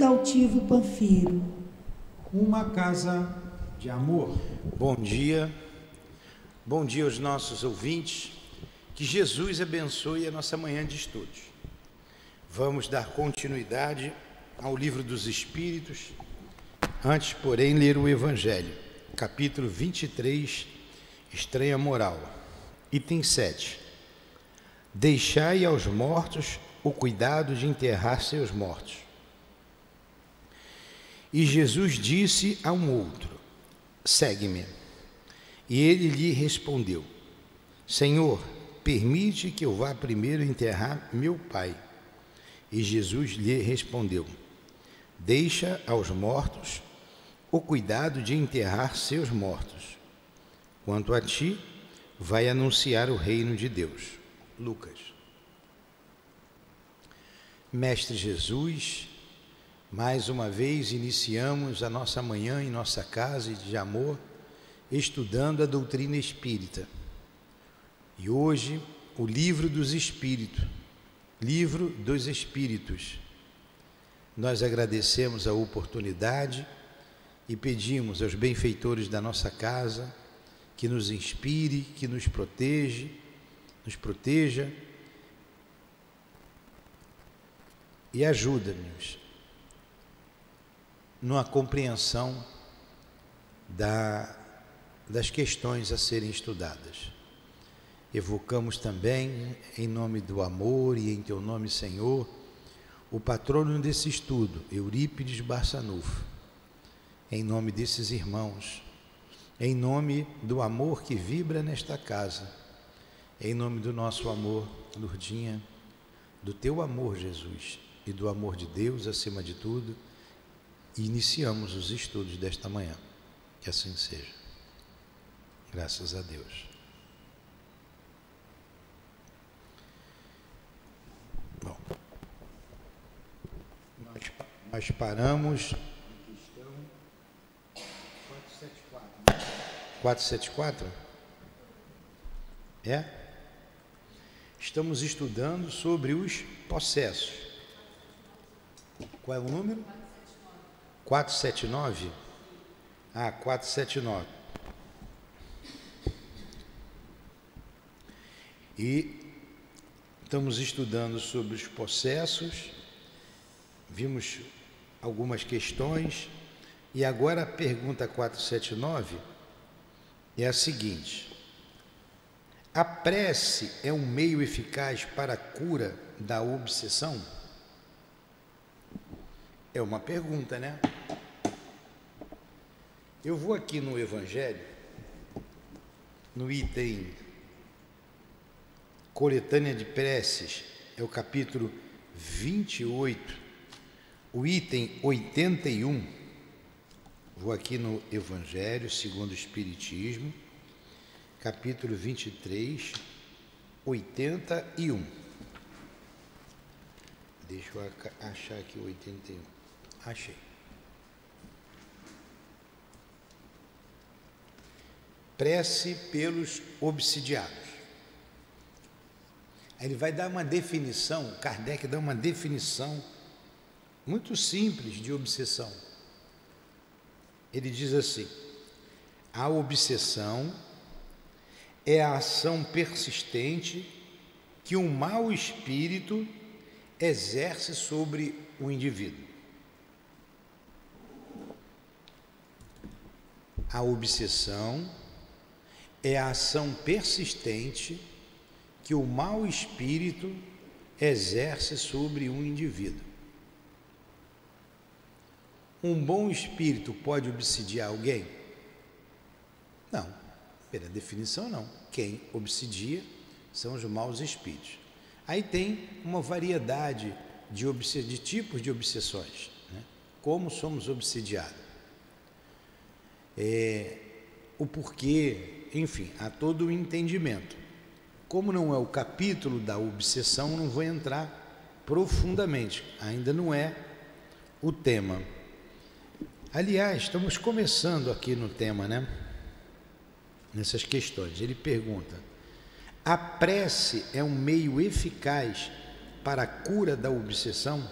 altivo Panfiro. Uma casa de amor. Bom dia aos nossos ouvintes, que Jesus abençoe a nossa manhã de estudos. Vamos dar continuidade ao Livro dos Espíritos, antes, porém, ler o Evangelho, capítulo 23, Estranha Moral, item 7. Deixai aos mortos o cuidado de enterrar seus mortos. E Jesus disse a um outro: segue-me. E ele lhe respondeu: Senhor, permite que eu vá primeiro enterrar meu pai. E Jesus lhe respondeu: deixa aos mortos o cuidado de enterrar seus mortos. Quanto a ti, vai anunciar o reino de Deus. Lucas. Mestre Jesus, mais uma vez iniciamos a nossa manhã em nossa casa de amor, estudando a doutrina espírita. E hoje, o Livro dos Espíritos, Livro dos Espíritos. Nós agradecemos a oportunidade e pedimos aos benfeitores da nossa casa que nos inspire, que nos proteja e ajuda-nos na compreensão das questões a serem estudadas. Evocamos também, em nome do amor e em teu nome, Senhor, o patrono desse estudo, Eurípides Barçanufo, em nome desses irmãos, em nome do amor que vibra nesta casa, em nome do nosso amor, Lourdinha, do teu amor, Jesus, e do amor de Deus acima de tudo, iniciamos os estudos desta manhã. Que assim seja. Graças a Deus. Bom, nós paramos na questão 474. 474? É? Estamos estudando sobre os possessos. Qual é o número? 479? 479. E estamos estudando sobre os possessos, vimos algumas questões, e agora a pergunta 479 é a seguinte: a prece é um meio eficaz para a cura da obsessão? É uma pergunta, né? Eu vou aqui no Evangelho, no item Coletânea de Preces, é o capítulo 28, o item 81. Vou aqui no Evangelho segundo o Espiritismo, capítulo 23, 81. Deixa eu achar aqui o 81. Achei. Prece pelos obsidiados. Ele vai dar uma definição, Kardec dá uma definição muito simples de obsessão. Ele diz assim: a obsessão é a ação persistente que um mau espírito exerce sobre o indivíduo. A obsessão é a ação persistente que o mau espírito exerce sobre um indivíduo. Um bom espírito pode obsidiar alguém? Não, pela definição não. Quem obsidia são os maus espíritos. Aí tem uma variedade de tipos de obsessões, né? Como somos obsidiados, o porquê, enfim, há todo o entendimento. Como não é o capítulo da obsessão, não vou entrar profundamente, ainda não é o tema. Aliás, estamos começando aqui no tema, né? Nessas questões. Ele pergunta: a prece é um meio eficaz para a cura da obsessão?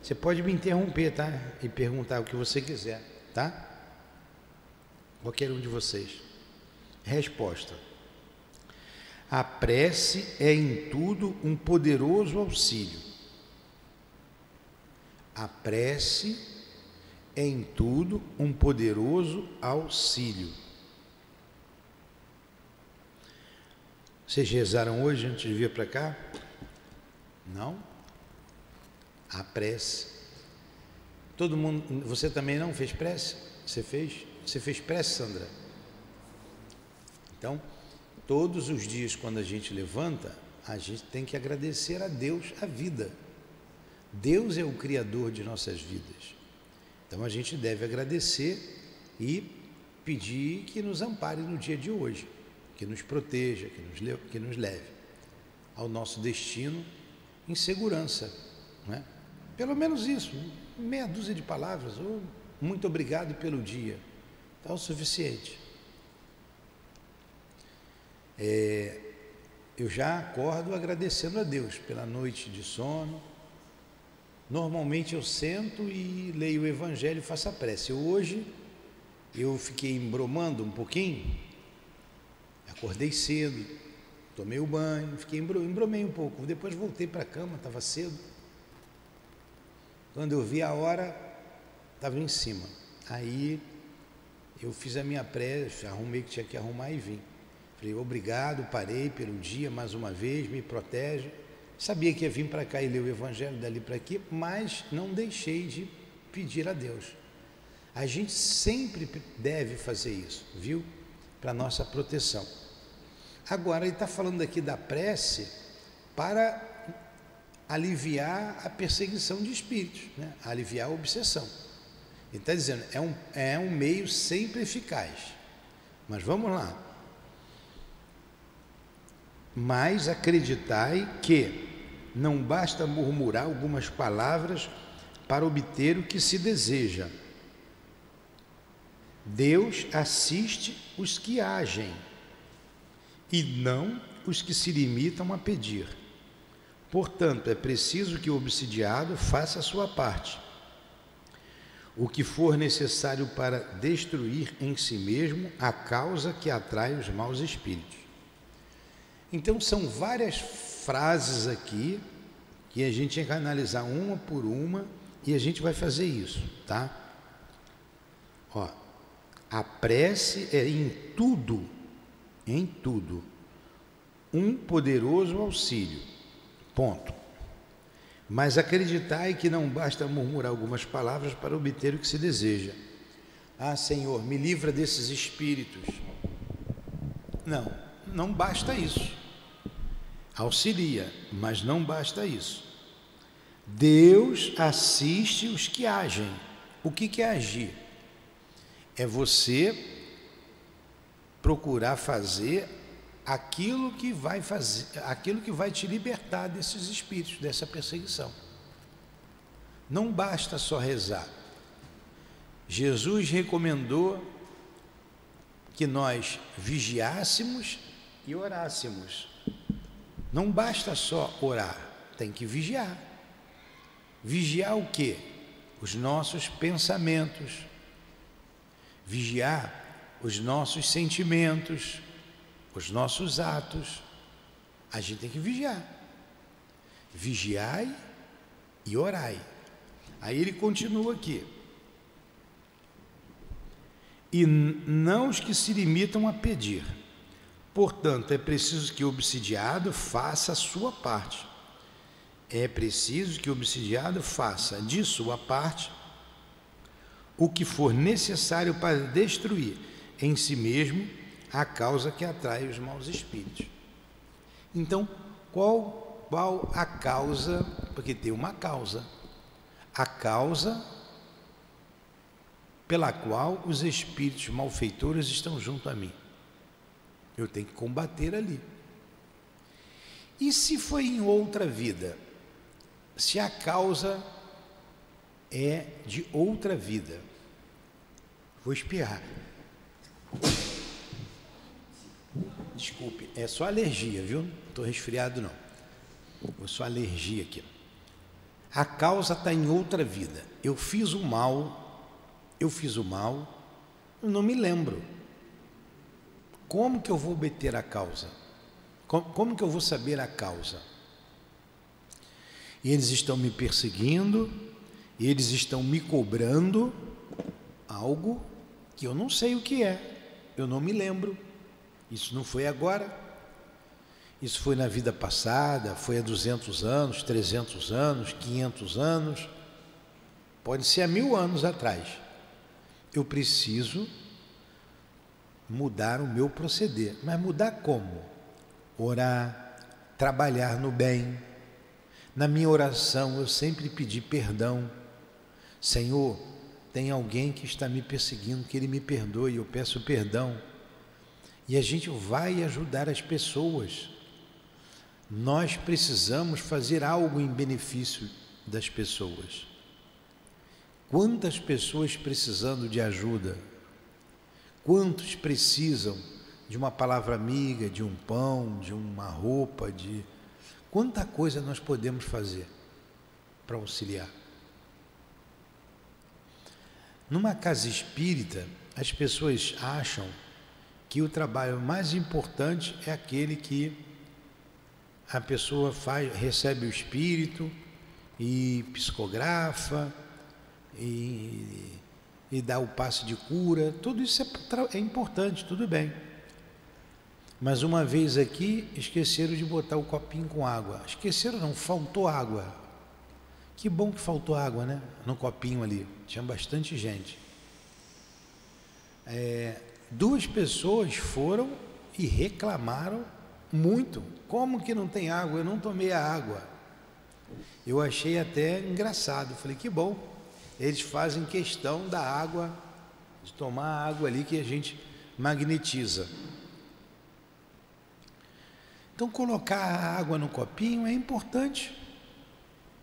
Você pode me interromper, tá? E perguntar o que você quiser, tá? Qualquer um de vocês. Resposta: a prece é em tudo um poderoso auxílio. A prece é em tudo um poderoso auxílio. Vocês rezaram hoje antes de vir para cá? Não? A prece. Todo mundo. Você também não fez prece? Você fez? Você fez prece, Sandra? Então, todos os dias quando a gente levanta, a gente tem que agradecer a Deus a vida. Deus é o Criador de nossas vidas. Então a gente deve agradecer e pedir que nos ampare no dia de hoje, que nos proteja, que nos leve ao nosso destino em segurança, não é? Pelo menos isso, meia dúzia de palavras, ou muito obrigado pelo dia, está o suficiente. Eu já acordo agradecendo a Deus pela noite de sono. Normalmente eu sento e leio o Evangelho e faço a prece. Hoje eu fiquei embromando um pouquinho, acordei cedo, tomei o banho, embromei um pouco, depois voltei para a cama, estava cedo. Quando eu vi a hora, estava em cima. Aí eu fiz a minha prece, arrumei o que tinha que arrumar e vim. Falei, obrigado, parei pelo dia mais uma vez, me protege. Sabia que ia vir para cá e ler o Evangelho dali para aqui, mas não deixei de pedir a Deus. A gente sempre deve fazer isso, viu? Para nossa proteção. Agora, ele está falando aqui da prece para aliviar a perseguição de espíritos, né? Aliviar a obsessão. Ele está dizendo, é um meio sempre eficaz. Mas vamos lá. Mas acreditai que não basta murmurar algumas palavras para obter o que se deseja. Deus assiste os que agem e não os que se limitam a pedir. Portanto, é preciso que o obsidiado faça a sua parte, o que for necessário para destruir em si mesmo a causa que atrai os maus espíritos. Então, são várias frases aqui que a gente tem que analisar uma por uma e a gente vai fazer isso, tá? Ó, a prece é em tudo, um poderoso auxílio, ponto. Mas acreditai que não basta murmurar algumas palavras para obter o que se deseja. Ah, Senhor, me livra desses espíritos. Não basta isso. Auxilia, mas não basta isso. Deus assiste os que agem. O que é agir? É você procurar fazer aquilo que vai te libertar desses espíritos, dessa perseguição. Não basta só rezar. Jesus recomendou que nós vigiássemos e orássemos. Não basta só orar, tem que vigiar. Vigiar o quê? Os nossos pensamentos. Vigiar os nossos sentimentos, os nossos atos. A gente tem que vigiar. Vigiai e orai. Aí ele continua aqui. E não os que se limitam a pedir. Portanto, é preciso que o obsidiado faça a sua parte. É preciso que o obsidiado faça de sua parte o que for necessário para destruir em si mesmo a causa que atrai os maus espíritos. Então, qual a causa? Porque tem uma causa. A causa pela qual os espíritos malfeitores estão junto a mim. Eu tenho que combater ali. E se foi em outra vida? Se a causa é de outra vida? Vou espirrar. Desculpe, é só alergia, viu? Não estou resfriado não. É só alergia aqui. A causa está em outra vida. Eu fiz o mal, eu não me lembro. Como que eu vou obter a causa? Como que eu vou saber a causa? E eles estão me perseguindo, e eles estão me cobrando algo que eu não sei o que é, eu não me lembro. Isso não foi agora, isso foi na vida passada, foi há 200 anos, 300 anos, 500 anos, pode ser há 1000 anos atrás. Eu preciso mudar o meu proceder, mas mudar como? Orar, trabalhar no bem. Na minha oração eu sempre pedi perdão. Senhor, tem alguém que está me perseguindo, que Ele me perdoe, eu peço perdão. E a gente vai ajudar as pessoas. Nós precisamos fazer algo em benefício das pessoas. Quantas pessoas precisando de ajuda? Quantos precisam de uma palavra amiga, de um pão, de uma roupa, de... Quanta coisa nós podemos fazer para auxiliar. Numa casa espírita, as pessoas acham que o trabalho mais importante é aquele que a pessoa recebe o espírito e psicografa e dá o passe de cura. Tudo isso é importante, tudo bem. Mas uma vez aqui esqueceram de botar o copinho com água. Esqueceram não, faltou água. Que bom que faltou água, né? No copinho ali, tinha bastante gente. 2 pessoas foram e reclamaram muito. Como que não tem água? Eu não tomei a água. Eu achei até engraçado. Falei, que bom. Eles fazem questão da água, de tomar a água ali que a gente magnetiza. Então colocar a água no copinho é importante.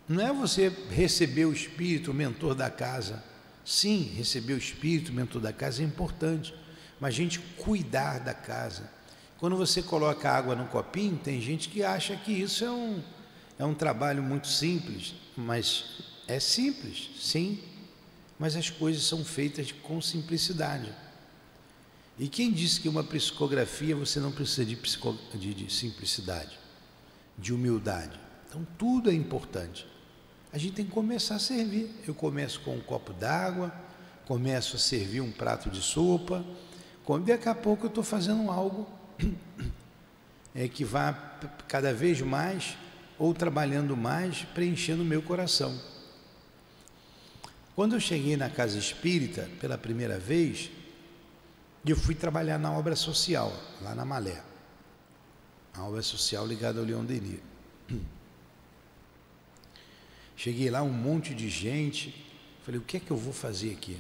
Não é você receber o espírito, o mentor da casa. Sim, receber o espírito, o mentor da casa é importante. Mas a gente cuidar da casa. Quando você coloca água no copinho, tem gente que acha que isso é um trabalho muito simples. Mas é simples, sim. Mas as coisas são feitas com simplicidade. E quem disse que uma psicografia você não precisa de simplicidade, de humildade? Então tudo é importante. A gente tem que começar a servir. Eu começo com um copo d'água, começo a servir um prato de sopa, daqui a pouco eu estou fazendo algo que vá cada vez mais, ou trabalhando mais, preenchendo o meu coração. Quando eu cheguei na casa espírita pela primeira vez, eu fui trabalhar na obra social, lá na Malé. A obra social ligada ao Leon Denis. Cheguei lá, um monte de gente. Falei, o que é que eu vou fazer aqui?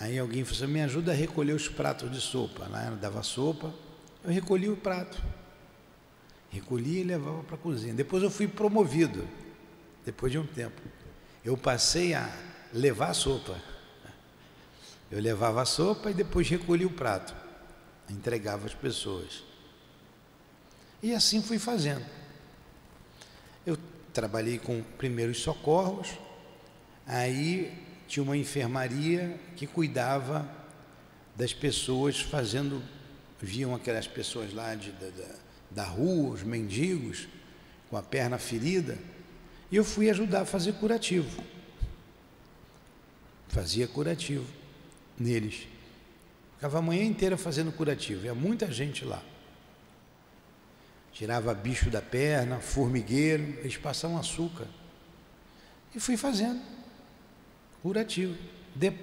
Aí alguém falou assim, me ajuda a recolher os pratos de sopa. Lá ela dava sopa, eu recolhi o prato. Recolhia e levava para a cozinha. Depois eu fui promovido, depois de um tempo. Eu passei a levar a sopa. Eu levava a sopa e depois recolhia o prato, entregava às pessoas. E assim fui fazendo. Eu trabalhei com primeiros socorros, aí tinha uma enfermaria que cuidava das pessoas viam aquelas pessoas lá da rua, os mendigos, com a perna ferida, e eu fui ajudar a fazer curativo. Fazia curativo neles. Ficava a manhã inteira fazendo curativo, ia muita gente lá. Tirava bicho da perna, formigueiro, eles passavam açúcar. E fui fazendo curativo.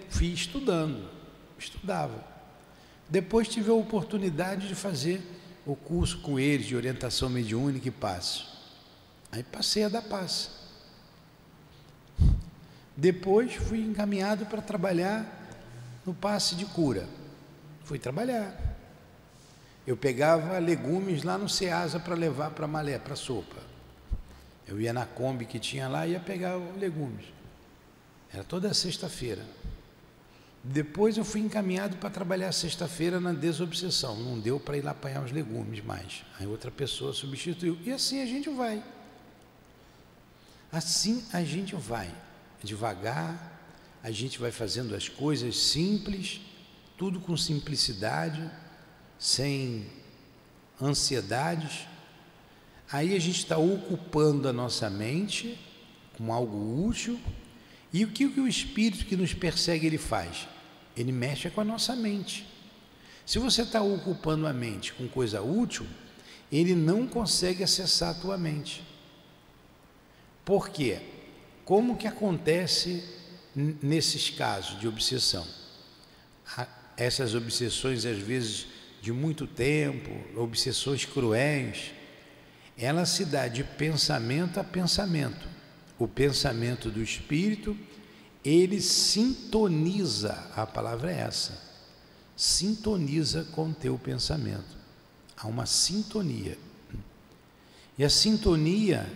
Fui estudava. Depois tive a oportunidade de fazer o curso com eles de orientação mediúnica e passe. Aí passei a dar passe. Depois fui encaminhado para trabalhar no passe de cura. Fui trabalhar. Eu pegava legumes lá no Ceasa para levar para Malé, para sopa. Eu ia na Kombi que tinha lá e ia pegar os legumes. Era toda sexta-feira. Depois eu fui encaminhado para trabalhar sexta-feira na desobsessão. Não deu para ir lá apanhar os legumes mais. Aí outra pessoa substituiu. E assim a gente vai. Assim a gente vai, devagar, a gente vai fazendo as coisas simples, tudo com simplicidade, sem ansiedades. Aí a gente está ocupando a nossa mente com algo útil. E o que o Espírito que nos persegue ele faz? Ele mexe com a nossa mente. Se você está ocupando a mente com coisa útil, ele não consegue acessar a tua mente. Por quê? Como que acontece nesses casos de obsessão? Essas obsessões, às vezes, de muito tempo, obsessões cruéis, ela se dá de pensamento a pensamento. O pensamento do espírito, ele sintoniza, a palavra é essa, sintoniza com o teu pensamento. Há uma sintonia. E a sintonia,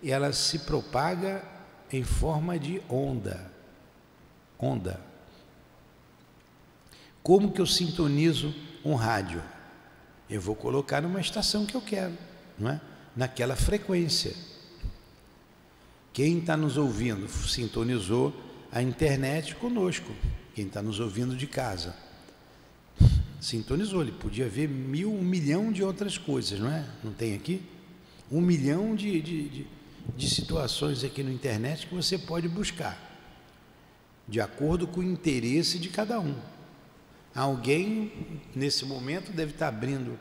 ela se propaga em forma de onda. Onda. Como que eu sintonizo um rádio? Eu vou colocar numa estação que eu quero, não é? Naquela frequência. Quem está nos ouvindo sintonizou a internet conosco. Quem está nos ouvindo de casa sintonizou. Ele podia ver 1 milhão de outras coisas, não é? Não tem aqui? 1 milhão de situações aqui na internet que você pode buscar, de acordo com o interesse de cada um. Alguém, nesse momento, deve estar abrindo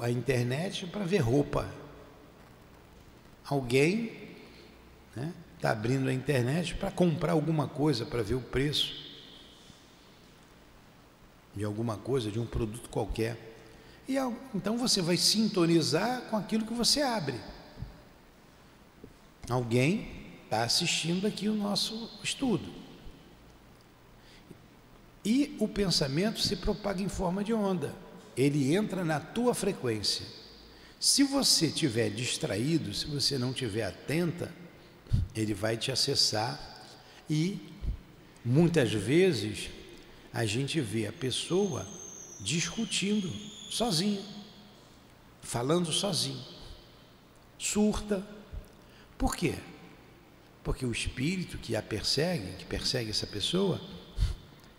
a internet para ver roupa. Alguém, né, está abrindo a internet para comprar alguma coisa, para ver o preço de alguma coisa, de um produto qualquer. E então você vai sintonizar com aquilo que você abre. Alguém está assistindo aqui o nosso estudo. E o pensamento se propaga em forma de onda. Ele entra na tua frequência. Se você estiver distraído, se você não estiver atenta, ele vai te acessar. E muitas vezes a gente vê a pessoa discutindo sozinha, falando sozinho, surta. Por quê? Porque o espírito que a persegue, que persegue essa pessoa,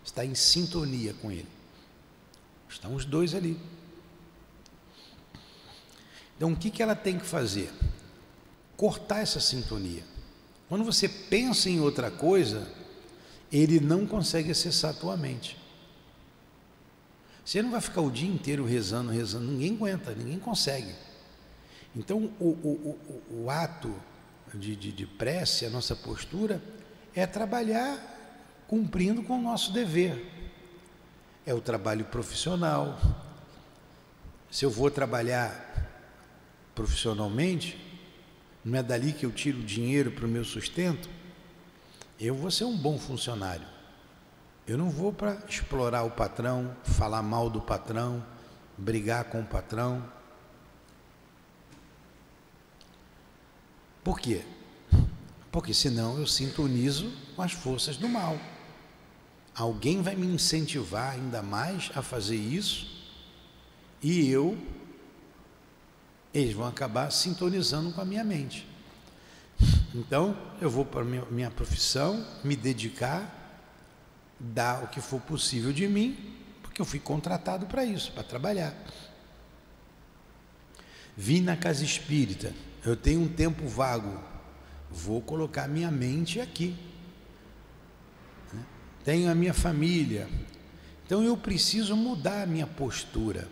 está em sintonia com ele. Estão os dois ali. Então o que ela tem que fazer? Cortar essa sintonia. Quando você pensa em outra coisa, ele não consegue acessar a tua mente. Você não vai ficar o dia inteiro rezando, ninguém aguenta, ninguém consegue. Então o ato de prece, a nossa postura, é trabalhar cumprindo com o nosso dever. É o trabalho profissional. Se eu vou trabalhar profissionalmente, não é dali que eu tiro o dinheiro para o meu sustento, eu vou ser um bom funcionário. Eu não vou para explorar o patrão, falar mal do patrão, brigar com o patrão. Por quê? Porque senão eu sintonizo com as forças do mal. Alguém vai me incentivar ainda mais a fazer isso e eles vão acabar sintonizando com a minha mente. Então eu vou para a minha profissão, me dedicar, dar o que for possível de mim, porque eu fui contratado para isso, para trabalhar. Vim na casa espírita, eu tenho um tempo vago, vou colocar minha mente aqui. Tenho a minha família, então eu preciso mudar a minha postura,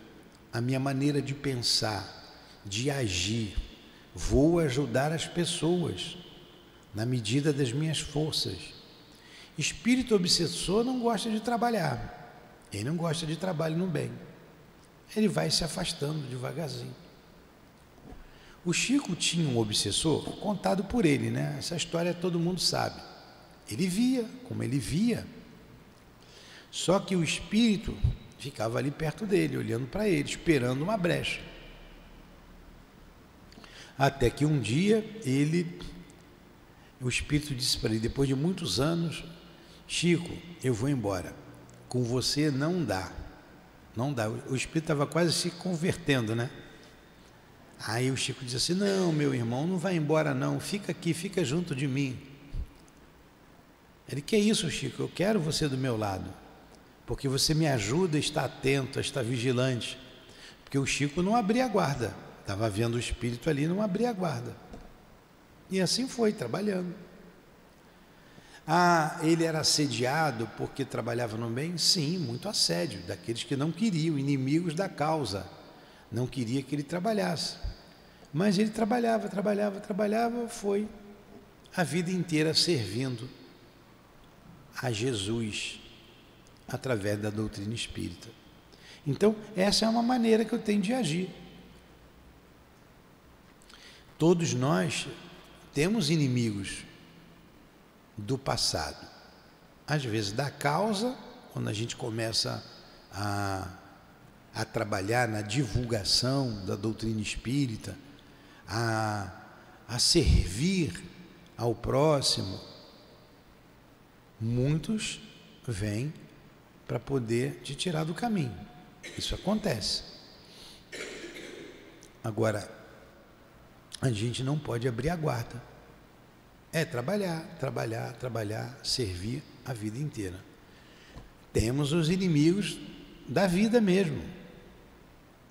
a minha maneira de pensar, de agir. Vou ajudar as pessoas na medida das minhas forças. Espírito obsessor não gosta de trabalhar, ele não gosta de trabalho no bem, ele vai se afastando devagarzinho. O Chico tinha um obsessor contado por ele, né? Essa história todo mundo sabe. Ele via, como ele via, só que o espírito ficava ali perto dele, olhando para ele, esperando uma brecha. Até que um dia o espírito disse para ele, depois de muitos anos: Chico, eu vou embora, com você não dá. Não dá. O espírito estava quase se convertendo, né? Aí o Chico diz assim: não, meu irmão, não vai embora não, fica aqui, fica junto de mim. Ele: que é isso, Chico? Eu quero você do meu lado, porque você me ajuda a estar atento, a estar vigilante. Porque o Chico não abria a guarda, estava vendo o espírito ali, não abria a guarda. E assim foi, trabalhando. Ele era assediado porque trabalhava no bem? Sim, muito assédio, daqueles que não queriam, inimigos da causa, não queria que ele trabalhasse. Mas ele trabalhava, foi a vida inteira servindo a Jesus através da doutrina espírita. Então, essa é uma maneira que eu tenho de agir. Todos nós temos inimigos do passado, às vezes da causa, quando a gente começa a trabalhar na divulgação da doutrina espírita, a servir ao próximo, muitos vêm para poder te tirar do caminho. Isso acontece. Agora, a gente não pode abrir a guarda. É trabalhar, servir a vida inteira. Temos os inimigos da vida mesmo,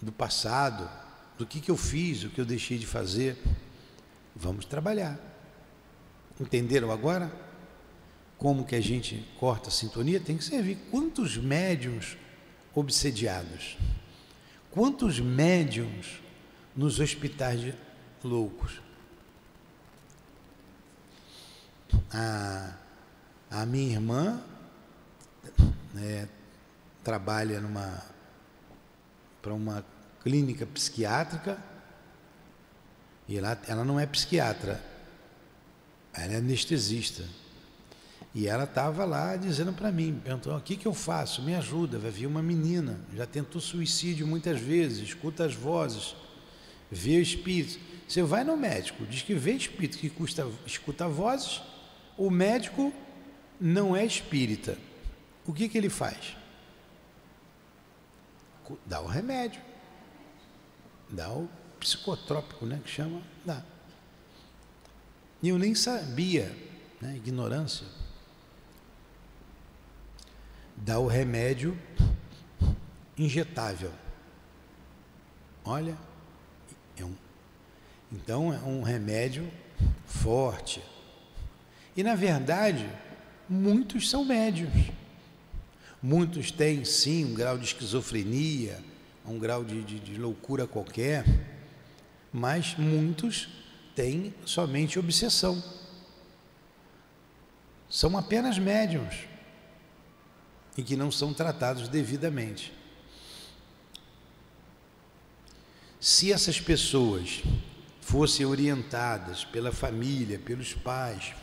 do passado, do que eu fiz, o que eu deixei de fazer. Vamos trabalhar. Entenderam agora como que a gente corta a sintonia? Tem que servir. Quantos médiuns obsediados? Quantos médiuns nos hospitais de loucos? A minha irmã trabalha para uma clínica psiquiátrica, e ela não é psiquiatra, ela é anestesista. E ela estava lá dizendo para mim, perguntou: o que eu faço? Me ajuda. Vai vir uma menina, já tentou suicídio muitas vezes, escuta as vozes, vê espíritos. Você vai no médico, diz que vê espírito, que escuta vozes, o médico não é espírita. O que ele faz? Dá o remédio, dá o psicotrópico, né, que chama, dá. E eu nem sabia, né, ignorância. Dá o remédio injetável. Olha, então é um remédio forte. E na verdade, muitos são médiuns. Muitos têm sim um grau de esquizofrenia, um grau de loucura qualquer, mas muitos têm somente obsessão. São apenas médiuns e que não são tratados devidamente. Se essas pessoas fossem orientadas pela família, pelos pais,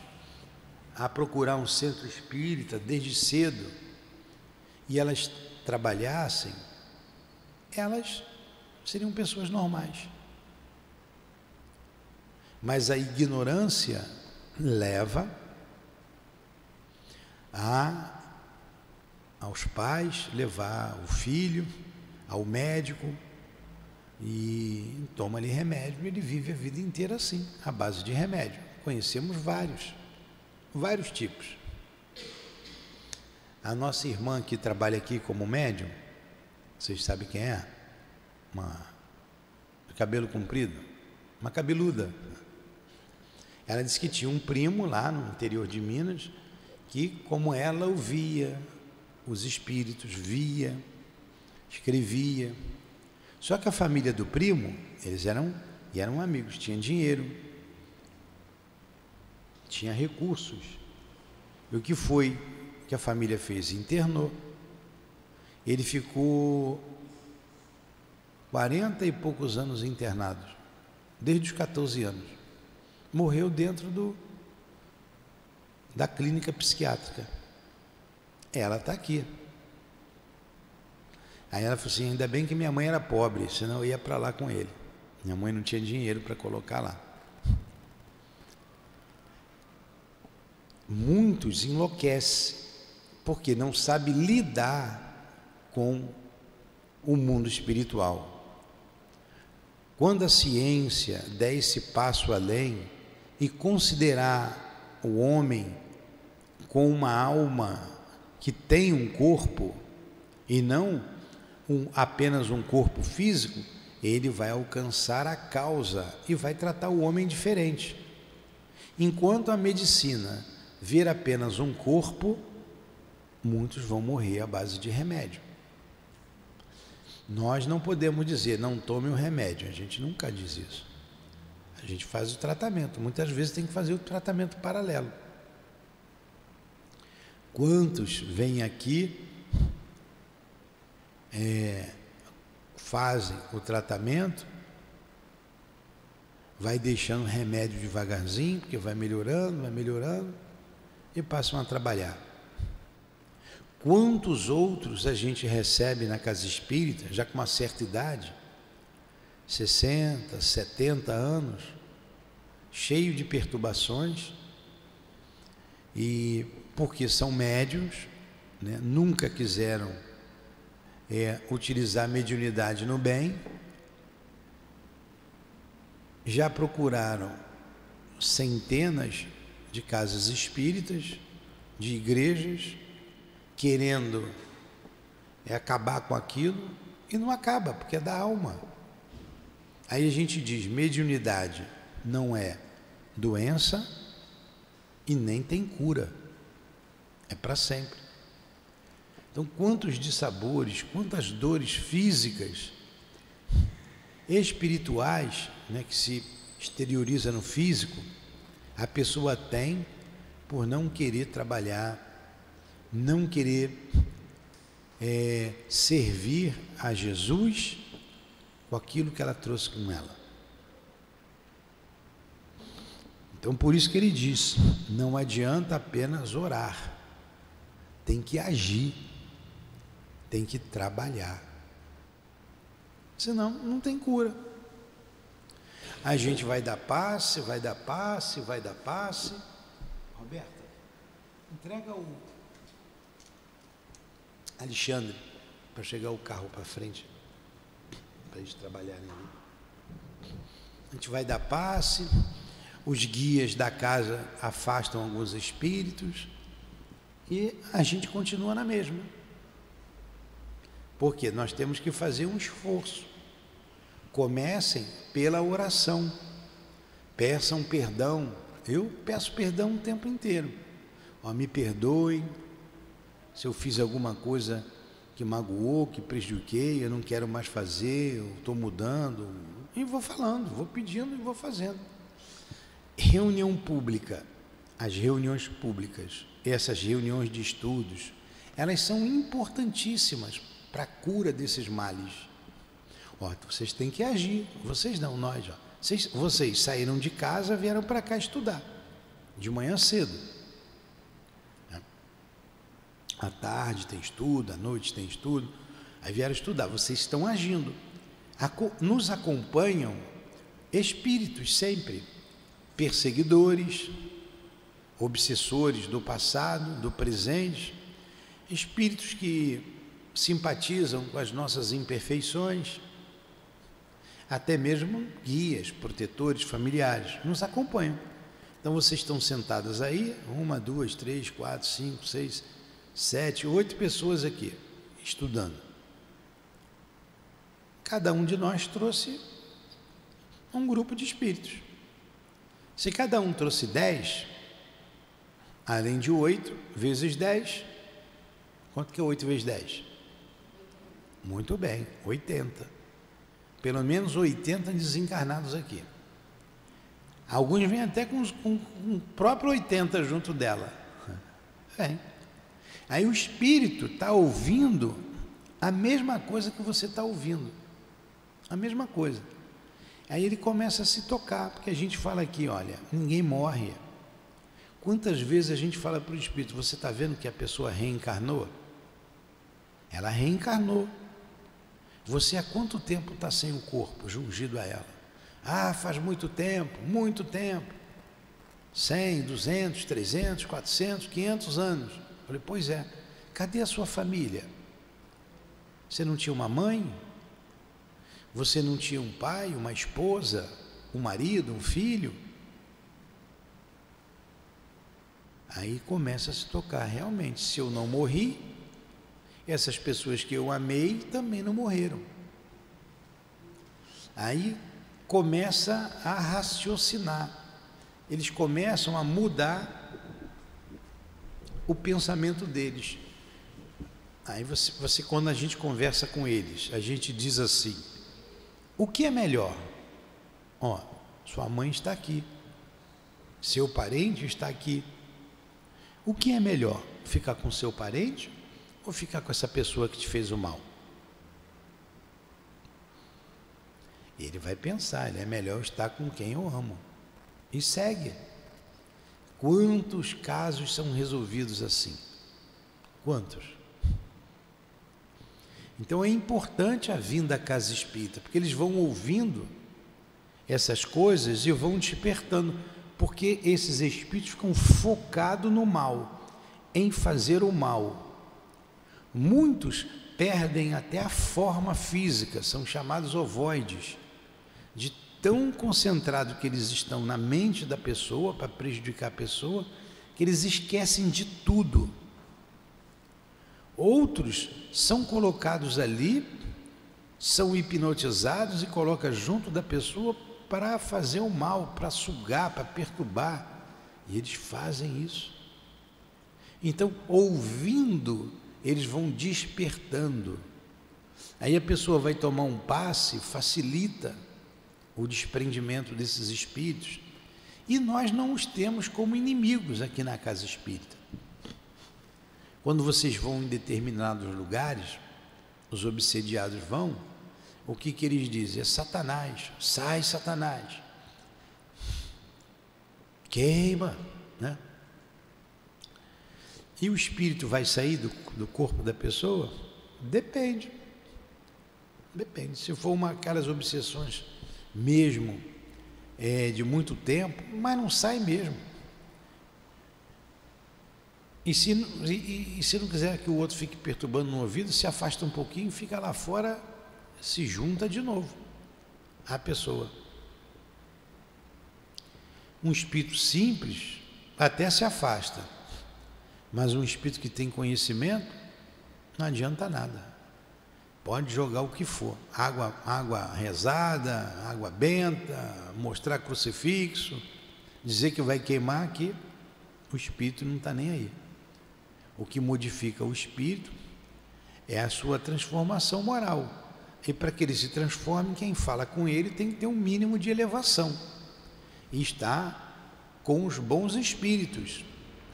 a procurar um centro espírita desde cedo, e elas trabalhassem, elas seriam pessoas normais. Mas a ignorância leva aos pais levar o filho ao médico e toma ali remédio, e ele vive a vida inteira assim, à base de remédio. Conhecemos vários tipos. A nossa irmã que trabalha aqui como médium, vocês sabem quem é? Uma de cabelo comprido, uma cabeluda. Ela disse que tinha um primo lá no interior de Minas que, como ela, ouvia os espíritos, via, escrevia. Só que a família do primo, eles eram amigos, tinham dinheiro, tinha recursos. E o que foi que a família fez? Internou. Ele ficou 40 e poucos anos internado, desde os 14 anos. Morreu dentro da clínica psiquiátrica. Ela está aqui. Aí ela falou assim: ainda bem que minha mãe era pobre, senão eu ia para lá com ele. Minha mãe não tinha dinheiro para colocar lá. Muitos enlouquecem porque não sabe lidar com o mundo espiritual. Quando a ciência der esse passo além e considerar o homem com uma alma que tem um corpo e não apenas um corpo físico, ele vai alcançar a causa e vai tratar o homem diferente. Enquanto a medicina ver apenas um corpo, muitos vão morrer à base de remédio. Nós não podemos dizer, não tome o remédio, a gente nunca diz isso. A gente faz o tratamento, muitas vezes tem que fazer o tratamento paralelo. Quantos vêm aqui, fazem o tratamento, vai deixando o remédio devagarzinho, porque vai melhorando, e passam a trabalhar. Quantos outros a gente recebe na casa espírita, já com uma certa idade, 60, 70 anos, cheio de perturbações, e porque são médiuns, né, nunca quiseram utilizar a mediunidade no bem, já procuraram centenas de casas espíritas, de igrejas, querendo acabar com aquilo, e não acaba, porque é da alma. Aí a gente diz, mediunidade não é doença e nem tem cura, é para sempre. Então, quantos dissabores, quantas dores físicas, espirituais, né, que se exterioriza no físico, a pessoa tem por não querer trabalhar, não querer servir a Jesus com aquilo que ela trouxe com ela. Então, por isso que ele diz, não adianta apenas orar, tem que agir, tem que trabalhar, senão não tem cura. A gente vai dar passe. Roberta, entrega o Alexandre para chegar o carro para frente, para eles trabalharem ali. A gente vai dar passe, os guias da casa afastam alguns espíritos e a gente continua na mesma. Porque nós temos que fazer um esforço. Comecem pela oração, peçam perdão. Eu peço perdão o tempo inteiro. Me perdoem se eu fiz alguma coisa que magoou, que prejudiquei, eu não quero mais fazer, eu estou mudando, e vou falando, vou pedindo e vou fazendo. Reunião pública, as reuniões públicas, essas reuniões de estudos, elas são importantíssimas para a cura desses males. Vocês têm que agir, vocês não, nós. Vocês saíram de casa, vieram para cá estudar, de manhã cedo. À tarde tem estudo, à noite tem estudo, aí vieram estudar, vocês estão agindo. Nos acompanham espíritos sempre, perseguidores, obsessores do passado, do presente, espíritos que simpatizam com as nossas imperfeições, até mesmo guias, protetores, familiares, nos acompanham. Então vocês estão sentados aí, 1, 2, 3, 4, 5, 6, 7, 8 pessoas aqui, estudando. Cada um de nós trouxe um grupo de espíritos. Se cada um trouxe 10, além de 8, vezes 10, quanto que é 8 vezes 10? Muito bem, 80. Pelo menos 80 desencarnados aqui. Alguns vêm até com o próprio 80 junto dela. Aí o espírito está ouvindo a mesma coisa que você está ouvindo. A mesma coisa. Aí ele começa a se tocar, porque a gente fala aqui, olha, ninguém morre. Quantas vezes a gente fala para o espírito, você está vendo que a pessoa reencarnou? Ela reencarnou. Você há quanto tempo está sem o corpo, jungido a ela? Faz muito tempo, 100, 200, 300, 400, 500 anos. Eu falei, pois é, cadê a sua família? Você não tinha uma mãe? Você não tinha um pai, uma esposa, um marido, um filho? Aí começa a se tocar, realmente, se eu não morri, essas pessoas que eu amei também não morreram. Aí começa a raciocinar, eles começam a mudar o pensamento deles. Aí você, quando a gente conversa com eles, a gente diz assim: o que é melhor? Ó, sua mãe está aqui, seu parente está aqui. O que é melhor? Ficar com seu parente ou ficar com essa pessoa que te fez o mal? Ele vai pensar, é melhor estar com quem eu amo. E segue. Quantos casos são resolvidos assim? Quantos? Então é importante a vinda à casa espírita, porque eles vão ouvindo essas coisas e vão despertando, porque esses espíritos ficam focados no mal, em fazer o mal. Muitos perdem até a forma física, são chamados ovoides, de tão concentrado que eles estão na mente da pessoa, para prejudicar a pessoa, que eles esquecem de tudo. Outros são colocados ali, são hipnotizados e colocam junto da pessoa para fazer o mal, para sugar, para perturbar. E eles fazem isso. Então, ouvindo, eles vão despertando. Aí a pessoa vai tomar um passe, facilita o desprendimento desses espíritos. E nós não os temos como inimigos aqui na casa espírita. Quando vocês vão em determinados lugares, os obsediados vão, o que eles dizem? É Satanás, sai Satanás, queima, né? E o espírito vai sair do corpo da pessoa? Depende. Se for aquelas obsessões mesmo, de muito tempo, mas não sai mesmo. E se não quiser que o outro fique perturbando no ouvido, se afasta um pouquinho, fica lá fora, se junta de novo à pessoa. Um espírito simples até se afasta, mas um espírito que tem conhecimento não adianta nada. Pode jogar o que for, água rezada, água benta, mostrar crucifixo, dizer que vai queimar aqui, o espírito não está nem aí. O que modifica o espírito é a sua transformação moral. E para que ele se transforme, quem fala com ele tem que ter um mínimo de elevação. E está com os bons espíritos,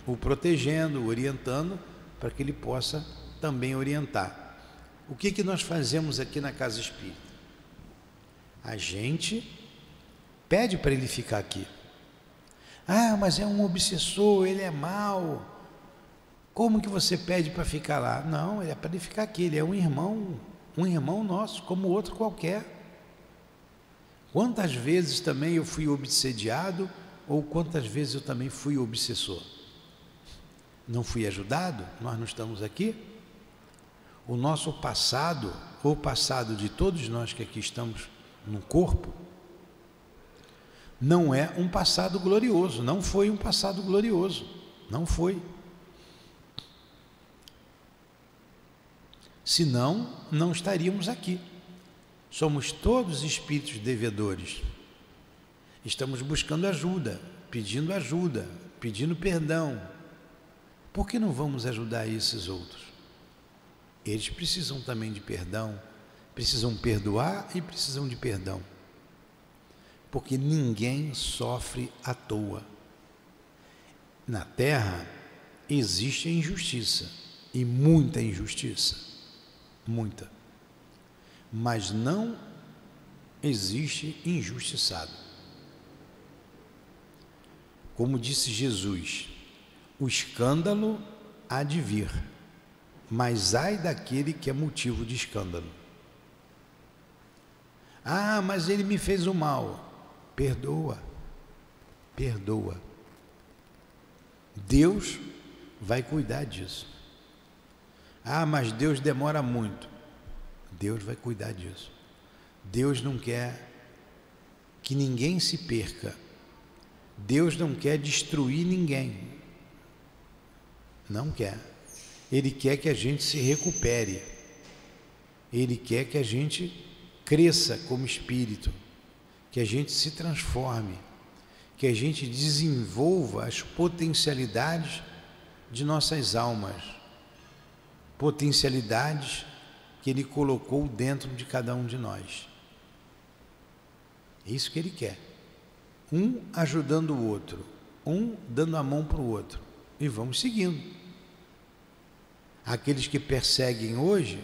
o protegendo, o orientando, para que ele possa também orientar. O que nós fazemos aqui na casa espírita? A gente pede para ele ficar aqui. Ah, mas é um obsessor, ele é mau. Como que você pede para ficar lá? Não, é para ele ficar aqui, ele é um irmão nosso, como outro qualquer. Quantas vezes também eu fui obsediado, ou quantas vezes eu também fui obsessor? Não fui ajudado? Nós não estamos aqui? O nosso passado, ou o passado de todos nós que aqui estamos no corpo, não é um passado glorioso, não foi um passado glorioso, não foi. Senão, não estaríamos aqui. Somos todos espíritos devedores. Estamos buscando ajuda, pedindo perdão. Por que não vamos ajudar esses outros? Eles precisam também de perdão, precisam perdoar e precisam de perdão. Porque ninguém sofre à toa. Na Terra existe a injustiça, e muita injustiça, muita. Mas não existe injustiçado. Como disse Jesus, o escândalo há de vir, mas ai daquele que é motivo de escândalo. Ah, mas ele me fez o mal. Perdoa. Deus vai cuidar disso. Ah, mas Deus demora muito. Deus vai cuidar disso. Deus não quer que ninguém se perca. Deus não quer destruir ninguém. Não quer. Ele quer que a gente se recupere. Ele quer que a gente cresça como espírito, que a gente se transforme, que a gente desenvolva as potencialidades de nossas almas, potencialidades que Ele colocou dentro de cada um de nós. É isso que Ele quer. Um ajudando o outro, um dando a mão para o outro, e vamos seguindo. Aqueles que perseguem hoje,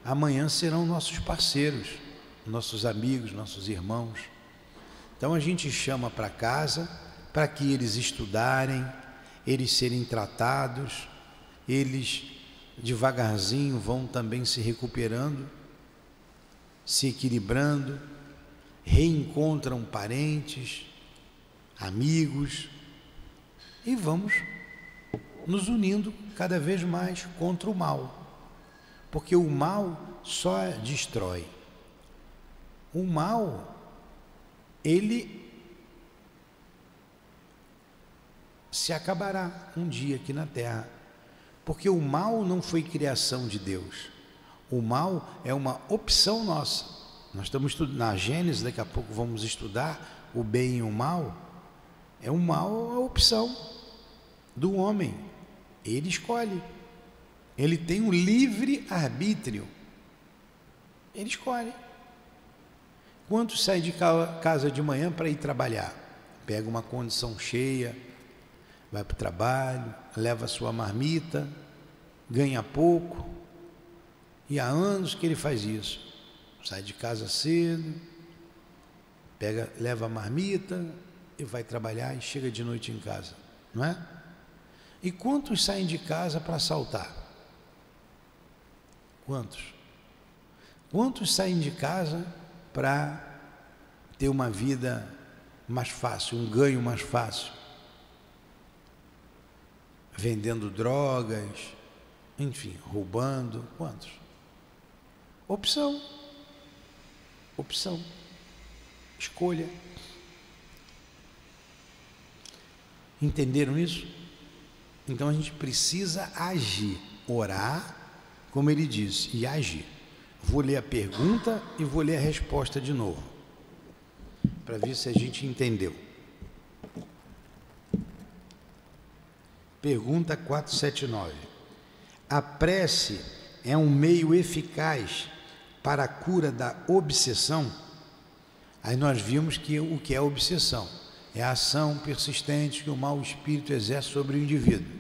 amanhã serão nossos parceiros, nossos amigos, nossos irmãos. Então a gente chama para casa para que eles estudarem, eles serem tratados, eles devagarzinho vão também se recuperando, se equilibrando, reencontram parentes, amigos, e vamos nos unindo cada vez mais contra o mal, porque o mal só destrói. O mal, ele se acabará um dia aqui na Terra, porque o mal não foi criação de Deus. O mal é uma opção nossa. Nós estamos estudando na Gênesis, daqui a pouco vamos estudar o bem e o mal. É o mal, a opção do homem. Ele escolhe. Ele tem o livre arbítrio. Ele escolhe. Quantos saem de casa de manhã para ir trabalhar? Pega uma condição cheia, vai para o trabalho, leva a sua marmita, ganha pouco, e há anos que ele faz isso. Sai de casa cedo, leva a marmita e vai trabalhar e chega de noite em casa, não é? E quantos saem de casa para assaltar? Quantos? Quantos saem de casa para ter uma vida mais fácil, um ganho mais fácil? Vendendo drogas, enfim, roubando, quantos? Opção, escolha. Entenderam isso? Então a gente precisa agir, orar, como ele disse, e agir. Vou ler a pergunta e vou ler a resposta de novo, para ver se a gente entendeu. Pergunta 479. A prece é um meio eficaz para a cura da obsessão? Aí nós vimos que o que é obsessão? É a ação persistente que o mau espírito exerce sobre o indivíduo.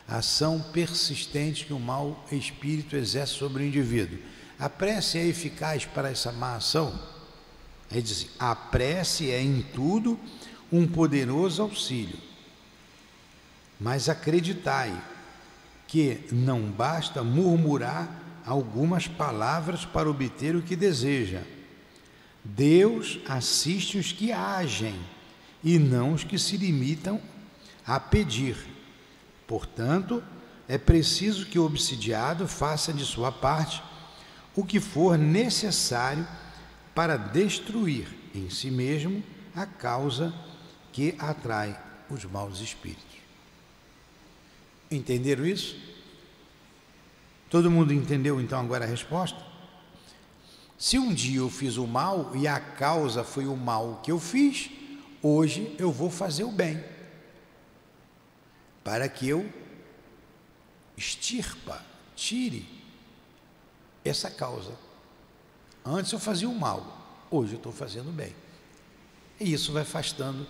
A ação persistente que o mau espírito exerce sobre o indivíduo. A prece é eficaz para essa má ação? Ele diz: a prece é em tudo um poderoso auxílio. Mas acreditai que não basta murmurar algumas palavras para obter o que deseja. Deus assiste os que agem e não os que se limitam a pedir. Portanto, é preciso que o obsidiado faça de sua parte o que for necessário para destruir em si mesmo a causa que atrai os maus espíritos. Entenderam isso? Todo mundo entendeu então agora a resposta? Se um dia eu fiz o mal e a causa foi o mal que eu fiz, hoje eu vou fazer o bem, para que eu tire essa causa. Antes eu fazia o mal, hoje eu estou fazendo o bem. E isso vai afastando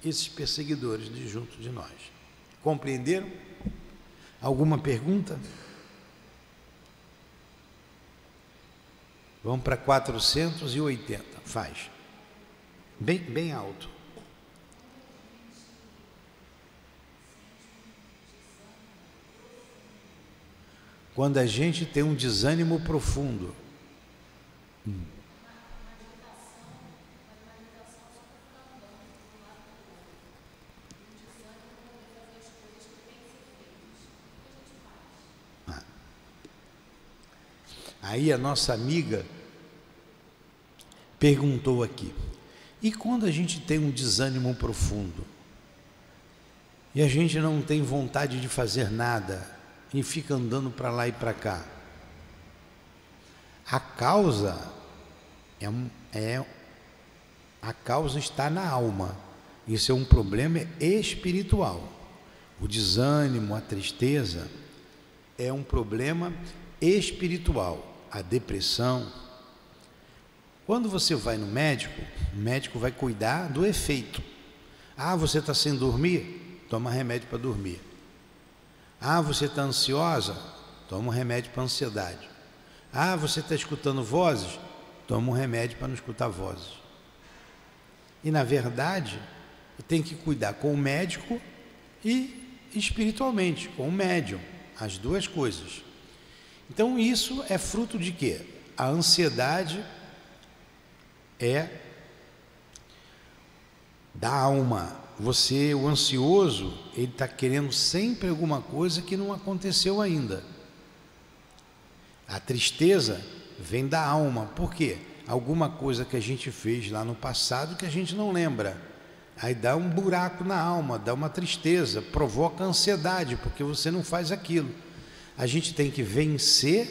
esses perseguidores de junto de nós. Compreenderam? Alguma pergunta? Vamos para 480. Faz. Bem alto. Quando a gente tem um desânimo profundo. Aí a nossa amiga perguntou aqui: e quando a gente tem um desânimo profundo e a gente não tem vontade de fazer nada e fica andando para lá e para cá? A causa a causa está na alma. Isso é um problema espiritual. O desânimo, a tristeza é um problema espiritual. A depressão. Quando você vai no médico, o médico vai cuidar do efeito. Ah, você está sem dormir? Toma remédio para dormir. Ah, você está ansiosa? Toma um remédio para ansiedade. Ah, você está escutando vozes? Toma um remédio para não escutar vozes. E na verdade, tem que cuidar com o médico e espiritualmente, com o médium, as duas coisas. Então isso é fruto de quê? A ansiedade é da alma. Você, o ansioso, ele está querendo sempre alguma coisa que não aconteceu ainda. A tristeza vem da alma. Por quê? Alguma coisa que a gente fez lá no passado que a gente não lembra. Aí dá um buraco na alma, dá uma tristeza, provoca ansiedade, porque você não faz aquilo. A gente tem que vencer,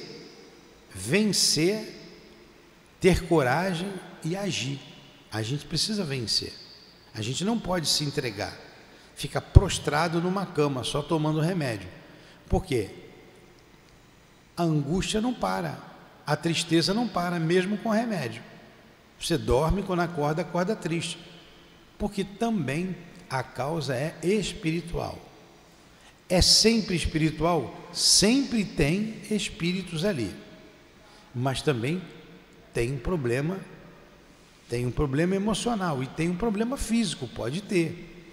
ter coragem e agir. A gente precisa vencer. A gente não pode se entregar, ficar prostrado numa cama só tomando remédio. Por quê? A angústia não para, a tristeza não para, mesmo com remédio. Você dorme, quando acorda, acorda triste, porque também a causa é espiritual. É sempre espiritual? Sempre tem espíritos ali, mas também tem um problema emocional e tem um problema físico, pode ter.